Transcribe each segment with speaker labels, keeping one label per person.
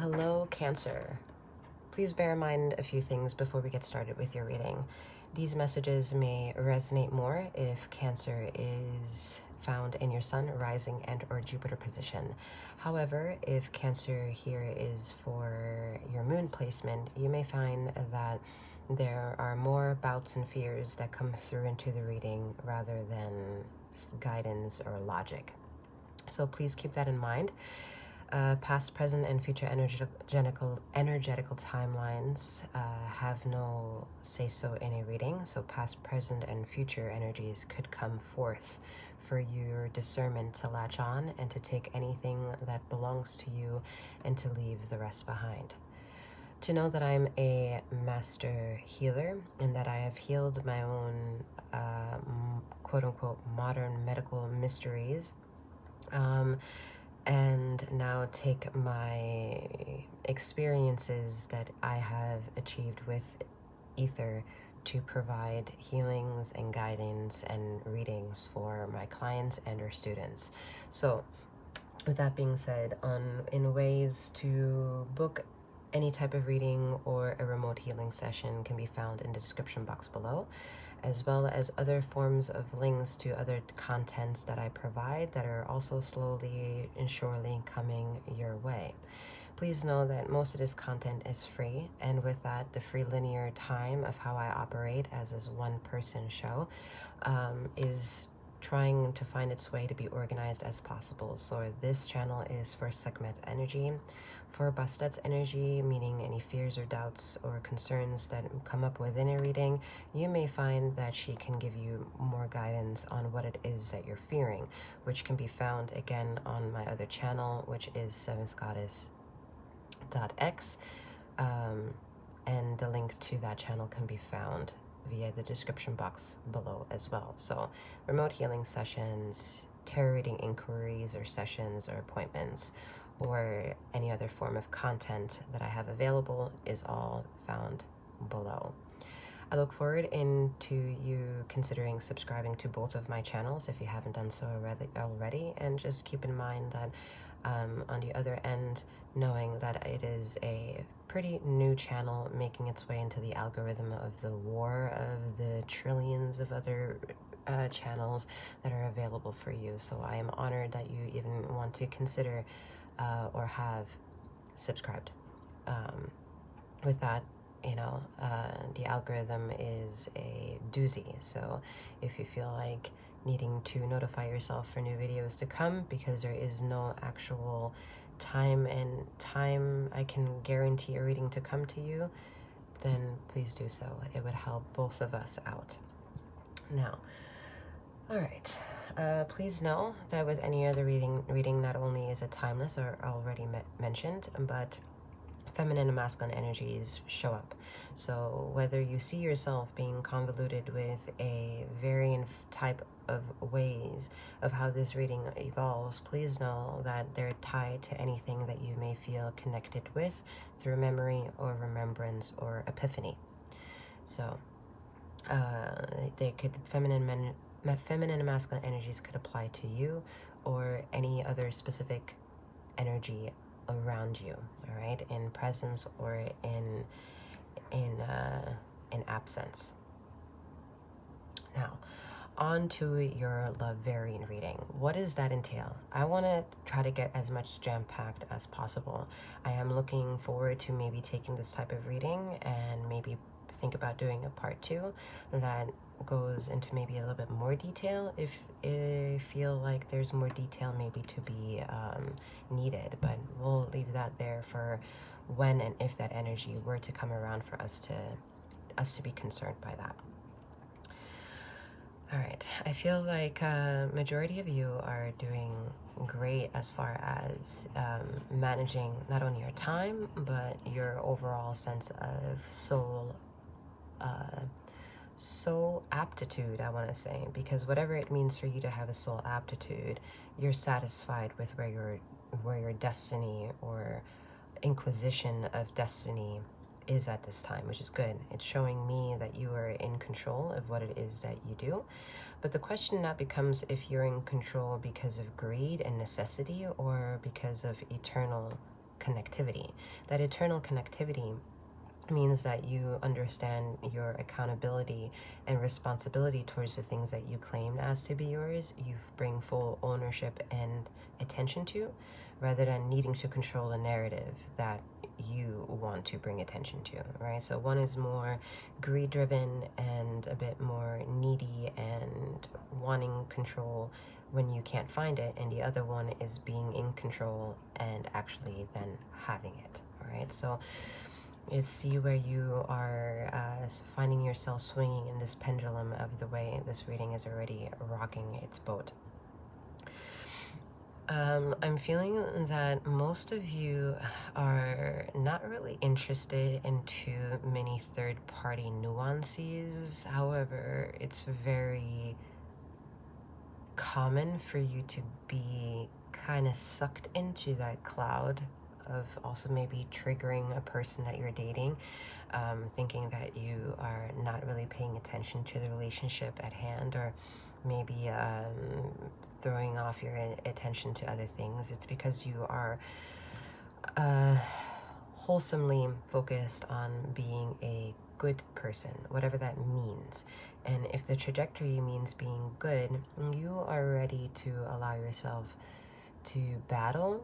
Speaker 1: Hello, Cancer. Please bear in mind a few things before we get started with your reading. These messages may resonate more if Cancer is found in your Sun, Rising, and or Jupiter position. However, if Cancer here is for your Moon placement, you may find that there are more doubts and fears that come through into the reading rather than guidance or logic. So please keep that in mind. Past, present, and future energetical timelines have no say-so in a reading, so past, present, and future energies could come forth for your discernment to latch on and to take anything that belongs to you and to leave the rest behind. To know that I'm a master healer and that I have healed my own quote-unquote modern medical mysteries, and now take my experiences that I have achieved with ether to provide healings and guidance and readings for my clients and or students. So with that being said, in ways to book any type of reading or a remote healing session can be found in the description box below, as well as other forms of links to other contents that I provide that are also slowly and surely coming your way. Please know that most of this content is free, and with that, the free linear time of how I operate as this one-person show is trying to find its way to be organized as possible. So this channel is for Sekhmet energy. For Bastet's energy, meaning any fears or doubts or concerns that come up within a reading, you may find that she can give you more guidance on what it is that you're fearing, which can be found again on my other channel, which is 𝗩𝗲_goddess.x, and the link to that channel can be found via the description box below as well. So remote healing sessions, tarot reading inquiries or sessions or appointments, or any other form of content that I have available is all found below. I look forward into you considering subscribing to both of my channels if you haven't done so already, and just keep in mind that on the other end, knowing that it is a pretty new channel making its way into the algorithm of the war of the trillions of other channels that are available for you. So I am honored that you even want to consider or have subscribed. With that, the algorithm is a doozy. So if you feel like needing to notify yourself for new videos to come, because there is no actual time I can guarantee a reading to come to you, then please do so. It would help both of us out. Now, all right. Please know that with any other reading not only is it timeless or already mentioned, but feminine and masculine energies show up. So whether you see yourself being convoluted with a varying type of ways of how this reading evolves, please know that they're tied to anything that you may feel connected with through memory or remembrance or epiphany. So they could feminine and masculine energies could apply to you or any other specific energy around you, all right, in presence or in absence. Now, on to your love variant reading. What does that entail? I want to try to get as much jam-packed as possible. I am looking forward to maybe taking this type of reading and maybe think about doing a part 2 that goes into maybe a little bit more detail if I feel like there's more detail maybe to be needed, but we'll leave that there for when and if that energy were to come around for us to be concerned by that. All right, I feel like majority of you are doing great as far as managing not only your time but your overall sense of soul aptitude, I want to say, because whatever it means for you to have a soul aptitude, you're satisfied with where your destiny or inquisition of destiny is at this time, which is good. It's showing me that you are in control of what it is that you do. But the question now becomes if you're in control because of greed and necessity or because of eternal connectivity. That eternal connectivity means that you understand your accountability and responsibility towards the things that you claim as to be yours. You bring full ownership and attention to, rather than needing to control a narrative that you want to bring attention to, right? So one is more greed driven and a bit more needy and wanting control when you can't find it, and the other one is being in control and actually then having it. All right, so is see where you are finding yourself swinging in this pendulum of the way this reading is already rocking its boat. I'm feeling that most of you are not really interested in too many third-party nuances. However, it's very common for you to be kind of sucked into that cloud of also maybe triggering a person that you're dating, thinking that you are not really paying attention to the relationship at hand, or maybe throwing off your attention to other things. It's because you are wholesomely focused on being a good person, whatever that means. And if the trajectory means being good, you are ready to allow yourself to battle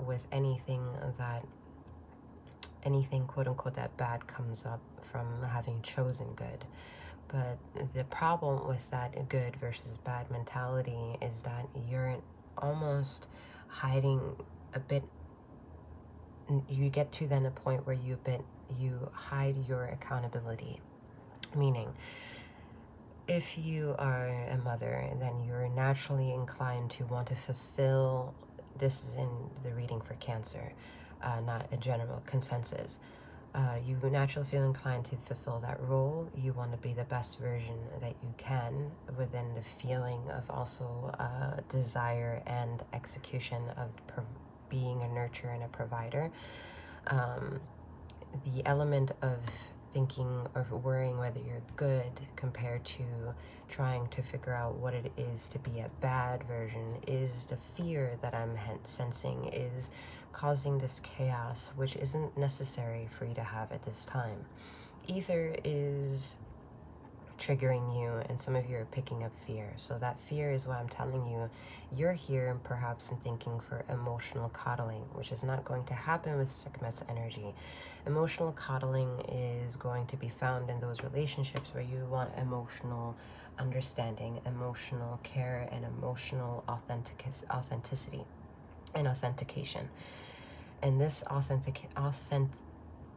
Speaker 1: with anything quote unquote that bad comes up from having chosen good. But the problem with that good versus bad mentality is that you're almost hiding a bit. You get to then a point where you hide your accountability. Meaning, if you are a mother, then you're naturally inclined to want to fulfill, this is in the reading for Cancer, not a general consensus. You naturally feel inclined to fulfill that role. You want to be the best version that you can within the feeling of also desire and execution of being a nurturer and a provider. The element of thinking or worrying whether you're good compared to trying to figure out what it is to be a bad version is the fear that I'm sensing is causing this chaos, which isn't necessary for you to have at this time. Either is triggering you, and some of you are picking up fear. So that fear is what I'm telling you. You're here perhaps in thinking for emotional coddling, which is not going to happen with Sekhmet's energy. Emotional coddling is going to be found in those relationships where you want emotional understanding, emotional care, and emotional authenticity and authentication. And this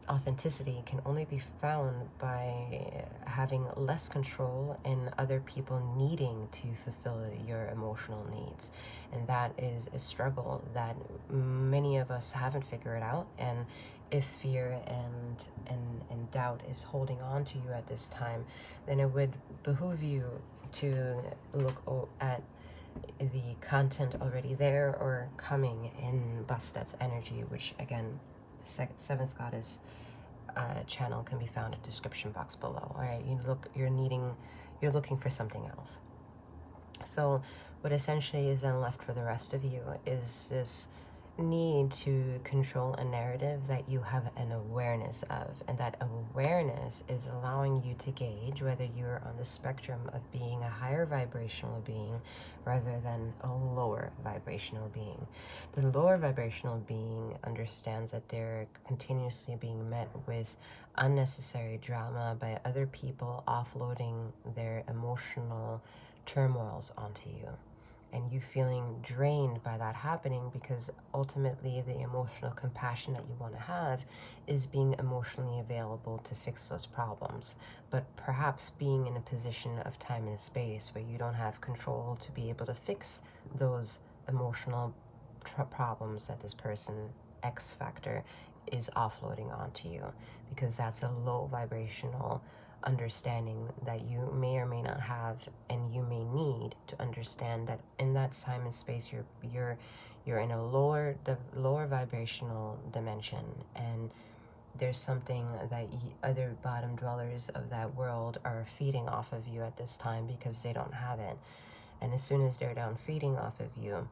Speaker 1: authenticity can only be found by having less control and other people needing to fulfill your emotional needs. And that is a struggle that many of us haven't figured out. And if fear and doubt is holding on to you at this time, then it would behoove you to look at the content already there or coming in Bastet's energy, which again, the seventh goddess channel can be found in the description box below. All right, you're looking for something else. So what essentially is then left for the rest of you is this need to control a narrative that you have an awareness of, and that awareness is allowing you to gauge whether you're on the spectrum of being a higher vibrational being rather than a lower vibrational being. The lower vibrational being understands that they're continuously being met with unnecessary drama by other people offloading their emotional turmoils onto you. And you feeling drained by that happening, because ultimately the emotional compassion that you want to have is being emotionally available to fix those problems. But perhaps being in a position of time and space where you don't have control to be able to fix those emotional problems that this person, X factor, is offloading onto you, because that's a low vibrational understanding that you may or may not have, and you may need to understand that in that time and space you're in a lower vibrational dimension, and there's something that other bottom dwellers of that world are feeding off of you at this time because they don't have it. And as soon as they're done feeding off of you,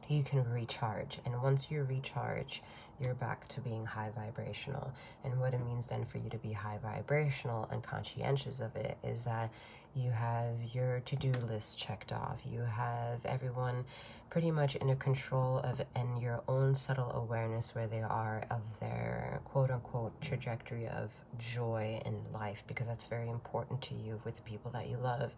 Speaker 1: you can recharge. And once you recharge, you're back to being high vibrational. And what it means then for you to be high vibrational and conscientious of it is that you have your to-do list checked off. You have everyone pretty much in a control of, and your own subtle awareness where they are of their quote-unquote trajectory of joy in life, because that's very important to you with the people that you love,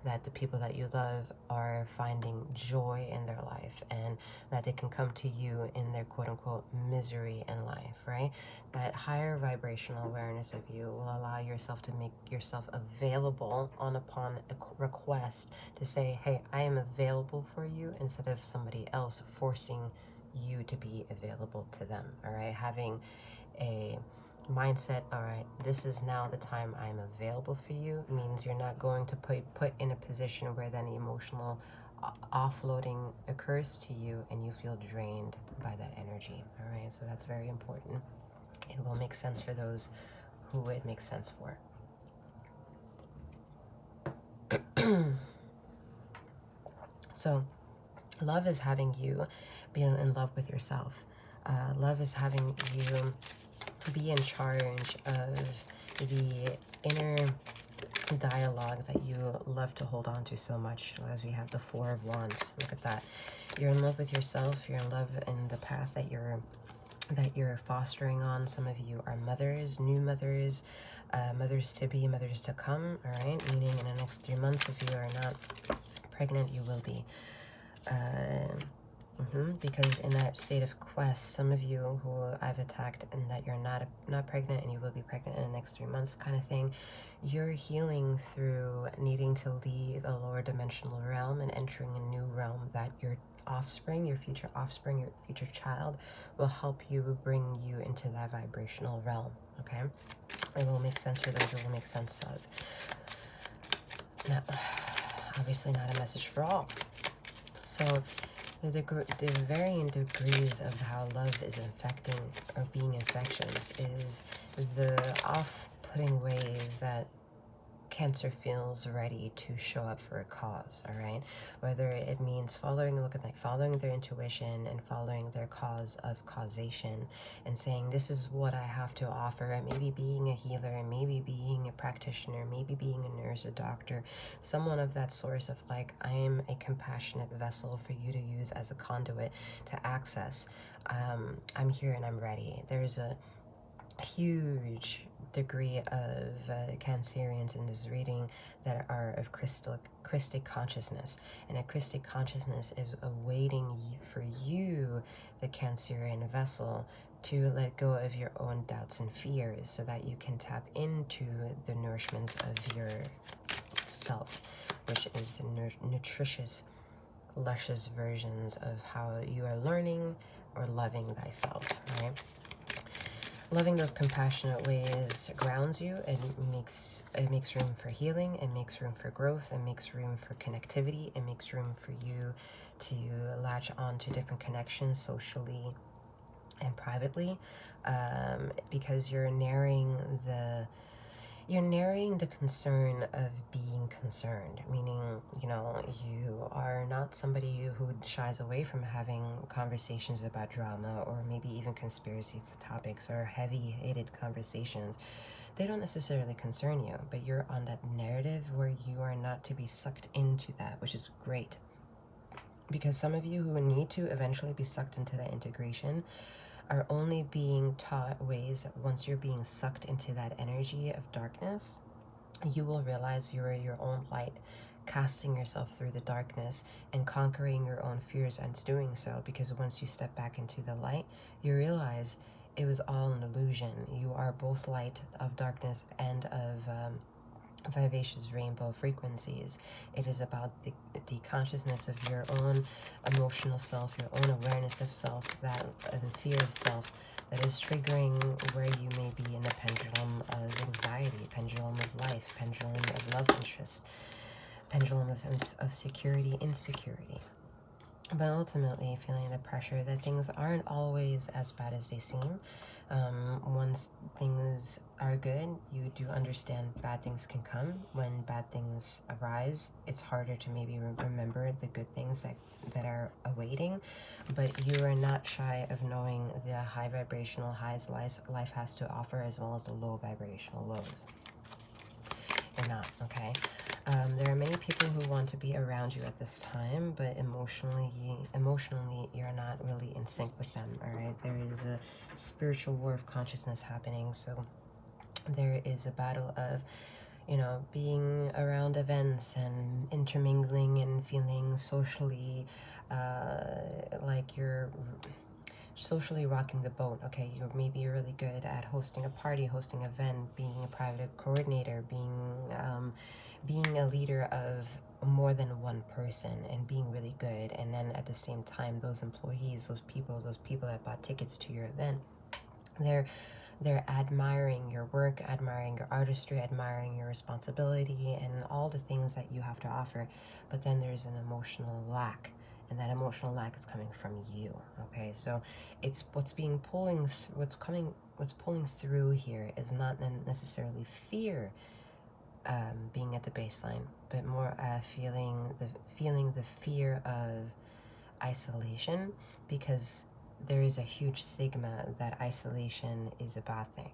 Speaker 1: that the people that you love are finding joy in their life, and that they can come to you in their quote-unquote misery in life, right? That higher vibrational awareness of you will allow yourself to make yourself available upon a request, to say, hey, I am available for you, instead of somebody else forcing you to be available to them. All right, having a mindset, all right, this is now the time I'm available for you, means you're not going to put in a position where then emotional offloading occurs to you and you feel drained by that energy. All right, so that's very important. It will make sense for those who it makes sense for. So love is having you be in love with yourself. Love is having you be in charge of the inner dialogue that you love to hold on to so much. As we have the Four of Wands, look at that. You're in love with yourself. You're in love in the path that you're fostering on. Some of you are mothers, new mothers, mothers to be, mothers to come. All right, meaning in the next 3 months, if you are not pregnant, you will be. Because in that state of quest, some of you who I've attacked and that you're not pregnant and you will be pregnant in the next 3 months kind of thing, you're healing through needing to leave a lower dimensional realm and entering a new realm that your offspring, your future offspring, your future child will help you bring you into that vibrational realm. Okay, it will make sense for those it will make sense of. Now, obviously not a message for all. So the varying degrees of how love is infecting or being infectious is the off-putting ways that Cancer feels ready to show up for a cause. All right, whether it means following their intuition and following their cause of causation and saying, this is what I have to offer, and maybe being a healer, and maybe being a practitioner, maybe being a nurse, a doctor, someone of that source of like, I am a compassionate vessel for you to use as a conduit to access. I'm here and I'm ready. There's a huge degree of Cancerians in this reading that are of Christic consciousness, and a Christic consciousness is awaiting for you, the Cancerian vessel, to let go of your own doubts and fears so that you can tap into the nourishments of your self, which is nutritious, luscious versions of how you are learning or loving thyself, right? Loving those compassionate ways grounds you. It makes room for healing. It makes room for growth. It makes room for connectivity. It makes room for you to latch on to different connections socially and privately, because you're narrowing the concern of being concerned, meaning, you are not somebody who shies away from having conversations about drama or maybe even conspiracy topics or heavy-hitted conversations. They don't necessarily concern you, but you're on that narrative where you are not to be sucked into that, which is great. Because some of you who need to eventually be sucked into that integration are only being taught ways that once you're being sucked into that energy of darkness, you will realize you are your own light, casting yourself through the darkness and conquering your own fears and doing so. Because once you step back into the light, you realize it was all an illusion. You are both light of darkness and of vivacious rainbow frequencies. It is about the consciousness of your own emotional self, your own awareness of self, that the fear of self that is triggering where you may be in the pendulum of anxiety, pendulum of life, pendulum of love interest, pendulum of security, insecurity. but ultimately feeling the pressure that things aren't always as bad as they seem. Once things are good, you do understand bad things can come. When bad things arise, it's harder to maybe remember the good things that are awaiting, but you are not shy of knowing the high vibrational highs life has to offer, as well as the low vibrational lows. You're not, okay? There are many people who want to be around you at this time, but emotionally you're not really in sync with them. All right, there is a spiritual war of consciousness happening. So there is a battle of, you know, being around events and intermingling and feeling socially like you're socially rocking the boat. Okay, you're maybe really good at hosting a party, hosting an event, being a private coordinator, being a leader of more than one person, and being really good. And then at the same time, those employees, those people that bought tickets to your event, they're admiring your work, admiring your artistry, admiring your responsibility, and all the things that you have to offer. But then there's an emotional lack, and that emotional lack is coming from you. Okay, so it's what's pulling through here is not necessarily fear, being at the baseline, but more feeling the fear of isolation, because there is a huge stigma that isolation is a bad thing,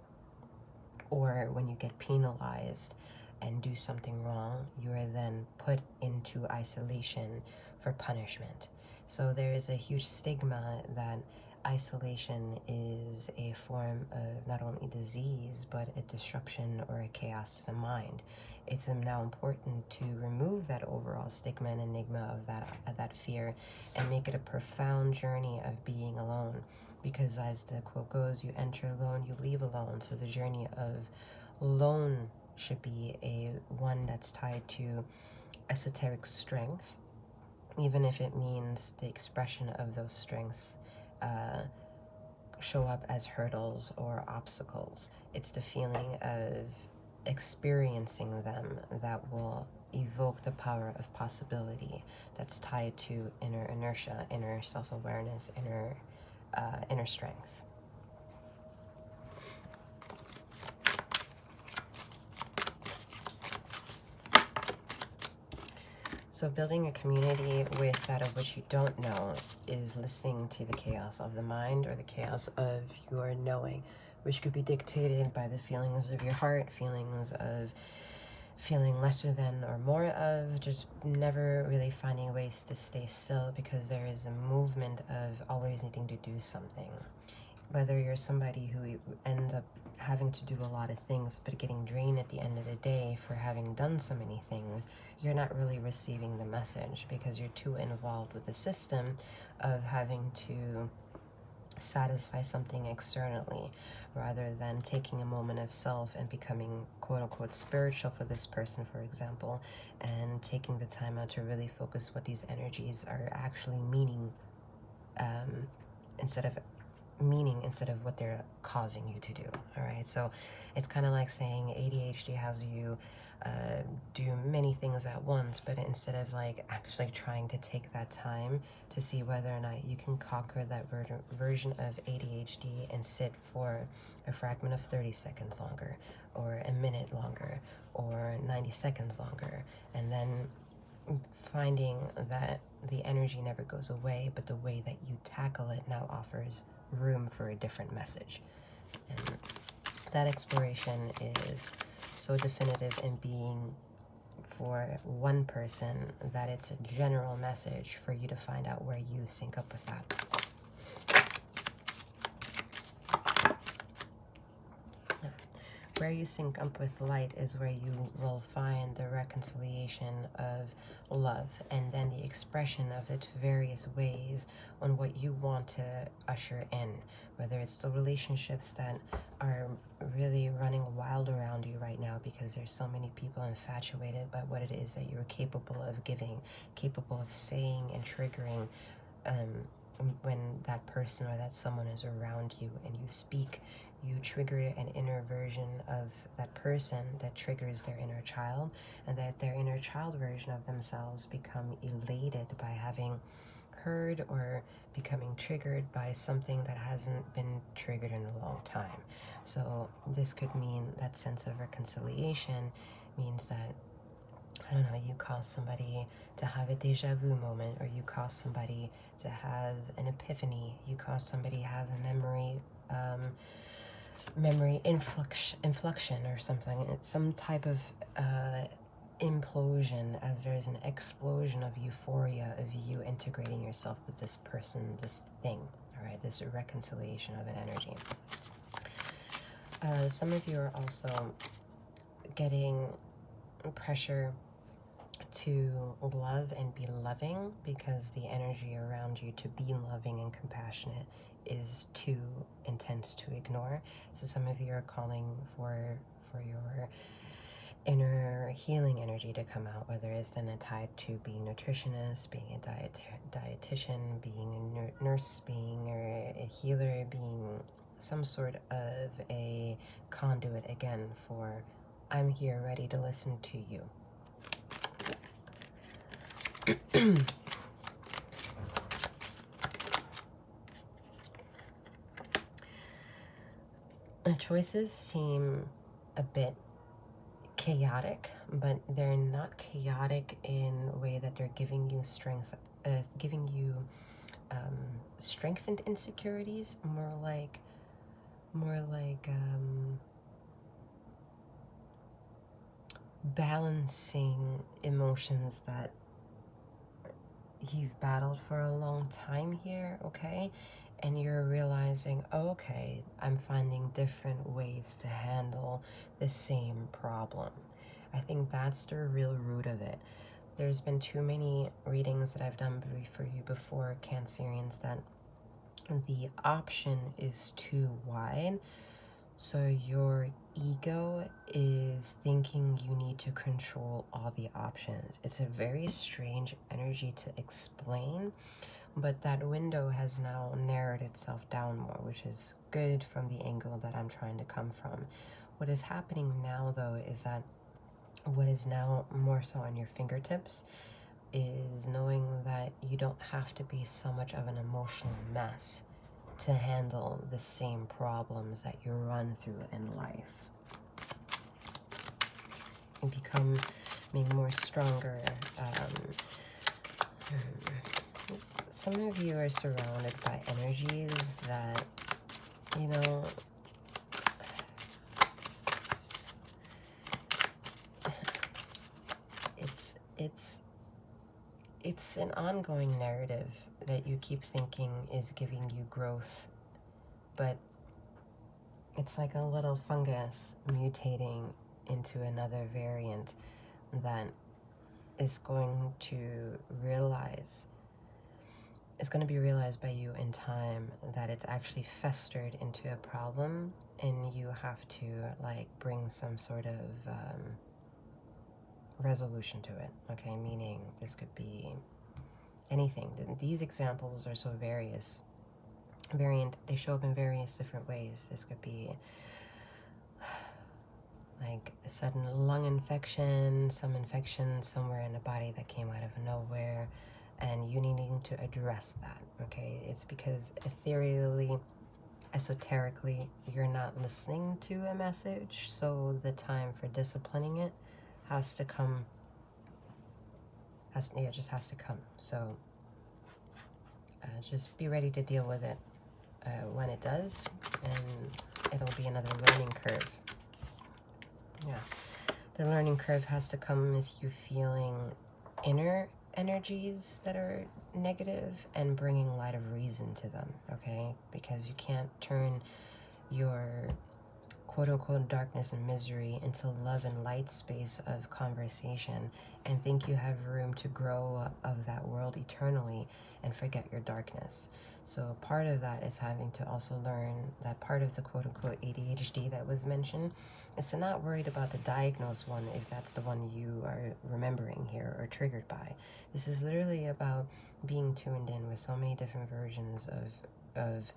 Speaker 1: or when you get penalized and do something wrong, you are then put into isolation for punishment. So there is a huge stigma that isolation is a form of not only disease, but a disruption or a chaos to the mind. It's now important to remove that overall stigma and enigma of that fear, and make it a profound journey of being alone. Because as the quote goes, you enter alone, you leave alone. So the journey of alone should be one that's tied to esoteric strength, even if it means the expression of those strengths show up as hurdles or obstacles. It's the feeling of experiencing them that will evoke the power of possibility, that's tied to inner inertia, inner self-awareness, inner strength. So building a community with that of which you don't know is listening to the chaos of the mind, or the chaos of your knowing, which could be dictated by the feelings of your heart, feelings of feeling lesser than or more of, just never really finding ways to stay still, because there is a movement of always needing to do something. Whether you're somebody who ends up having to do a lot of things but getting drained at the end of the day for having done so many things, you're not really receiving the message, because you're too involved with the system of having to satisfy something externally, rather than taking a moment of self and becoming quote-unquote spiritual for this person, for example, and taking the time out to really focus what these energies are actually meaning, instead of what they're causing you to do. All right, so it's kind of like saying ADHD has you do many things at once, but instead of like actually trying to take that time to see whether or not you can conquer that version of ADHD and sit for a fragment of 30 seconds longer, or a minute longer, or 90 seconds longer, and then finding that the energy never goes away, but the way that you tackle it now offers room for a different message. And that exploration is so definitive in being for one person that it's a general message for you to find out where you sync up with that. Where you sync up with light is where you will find the reconciliation of love, and then the expression of its various ways on what you want to usher in, whether it's the relationships that are really running wild around you right now because there's so many people infatuated by what it is that you're capable of giving, capable of saying and triggering, when that person or that someone is around you and you speak, you trigger an inner version of that person that triggers their inner child, and that their inner child version of themselves become elated by having heard or becoming triggered by something that hasn't been triggered in a long time. So this could mean that sense of reconciliation means that, I don't know, you cause somebody to have a deja vu moment, or you cause somebody to have an epiphany, you cause somebody to have a memory inflection or something. It's some type of implosion, as there is an explosion of euphoria of you integrating yourself with this person, this thing, all right, this reconciliation of an energy. Some of you are also getting pressure to love and be loving because the energy around you to be loving and compassionate is too intense to ignore. So some of you are calling for your inner healing energy to come out, whether it's then tied to being a nutritionist, being a dietitian, being a nurse, being a healer, being some sort of a conduit, again, for I'm here ready to listen to you. The choices seem a bit chaotic, but they're not chaotic in a way that they're giving you strength, strengthened insecurities, more like balancing emotions that you've battled for a long time here, okay? And you're realizing, okay, I'm finding different ways to handle the same problem. I think that's the real root of it. There's been too many readings that I've done for you before, Cancerians, that the option is too wide. So your ego is thinking you need to control all the options. It's a very strange energy to explain, but that window has now narrowed itself down more, which is good from the angle that I'm trying to come from. What is happening now, though, is that what is now more so on your fingertips is knowing that you don't have to be so much of an emotional mess to handle the same problems that you run through in life. You become more stronger. Some of you are surrounded by energies that, you know, it's an ongoing narrative that you keep thinking is giving you growth, but it's like a little fungus mutating into another variant that is going to be realized by you in time that it's actually festered into a problem, and you have to like bring some sort of resolution to it, okay? Meaning this could be anything. These examples are so variant. They show up in various different ways. This could be like a sudden lung infection, some infection somewhere in the body that came out of nowhere, and you needing to address that, okay? It's because ethereally, esoterically, you're not listening to a message, so the time for disciplining it has to come. It just has to come. So just be ready to deal with it when it does, and it'll be another learning curve. Yeah, the learning curve has to come with you feeling inner energies that are negative and bringing light of reason to them, okay? Because you can't turn your quote-unquote darkness and misery into love and light space of conversation and think you have room to grow of that world eternally and forget your darkness. So part of that is having to also learn that part of the quote-unquote ADHD that was mentioned is to not worried about the diagnosed one, if that's the one you are remembering here or triggered by. This is literally about being tuned in with so many different versions of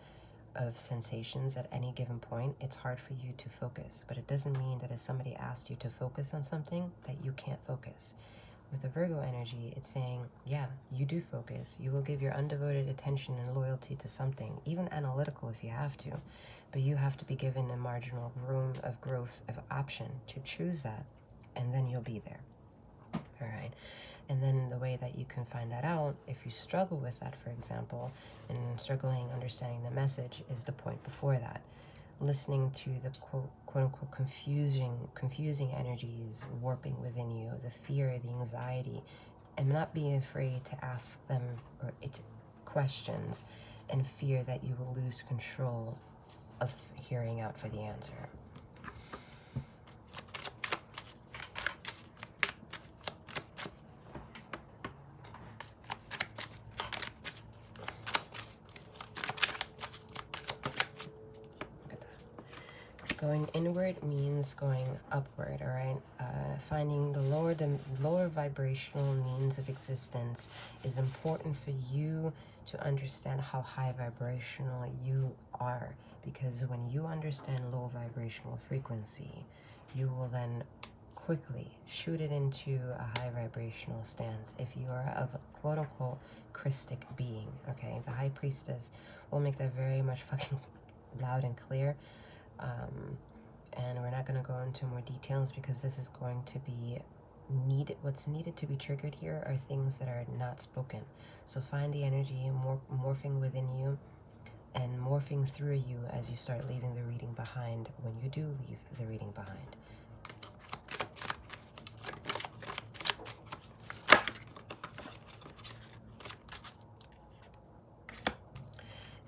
Speaker 1: sensations at any given point. It's hard for you to focus, but it doesn't mean that if somebody asked you to focus on something that you can't focus. with the Virgo energy, it's saying, yeah, you do focus. You will give your undevoted attention and loyalty to something, even analytical if you have to. But you have to be given a marginal room of growth, of option to choose that, and then you'll be there. All right. And then the way that you can find that out, if you struggle with that, for example, and struggling understanding the message, is the point before that. Listening to the quote unquote confusing energies warping within you, the fear, the anxiety, and not being afraid to ask them or it's questions and fear that you will lose control of hearing out for the answer. Going inward means going upward, all right? Finding the lower vibrational means of existence is important for you to understand how high vibrational you are, because when you understand low vibrational frequency, you will then quickly shoot it into a high vibrational stance. If you are of a quote-unquote Christic being, okay? The High Priestess will make that very much fucking loud and clear. And we're not going to go into more details because this is going to be needed. What's needed to be triggered here are things that are not spoken. So find the energy morphing within you and morphing through you as you start leaving the reading behind, when you do leave the reading behind.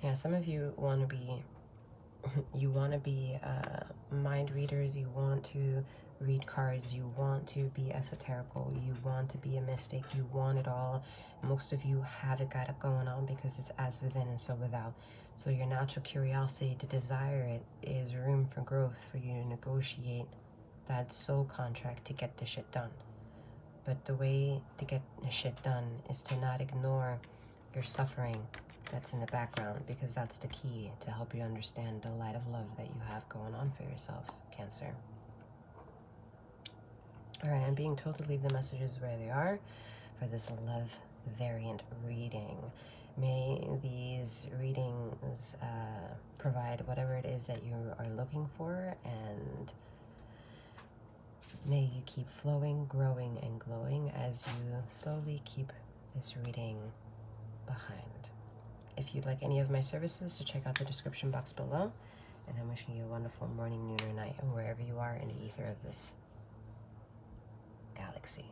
Speaker 1: Yeah, some of you want to be mind readers, you want to read cards, you want to be esoterical, you want to be a mystic, you want it all. Most of you have it got it going on because it's as within and so without. So your natural curiosity to desire it is room for growth, for you to negotiate that soul contract to get the shit done. But the way to get the shit done is to not ignore your suffering that's in the background, because that's the key to help you understand the light of love that you have going on for yourself, Cancer. All right, I'm being told to leave the messages where they are for this love variant reading. May these readings provide whatever it is that you are looking for, and may you keep flowing, growing, and glowing as you slowly keep this reading behind. If you'd like any of my services, so check out the description box below. And I'm wishing you a wonderful morning, noon, or night, and wherever you are in the ether of this galaxy.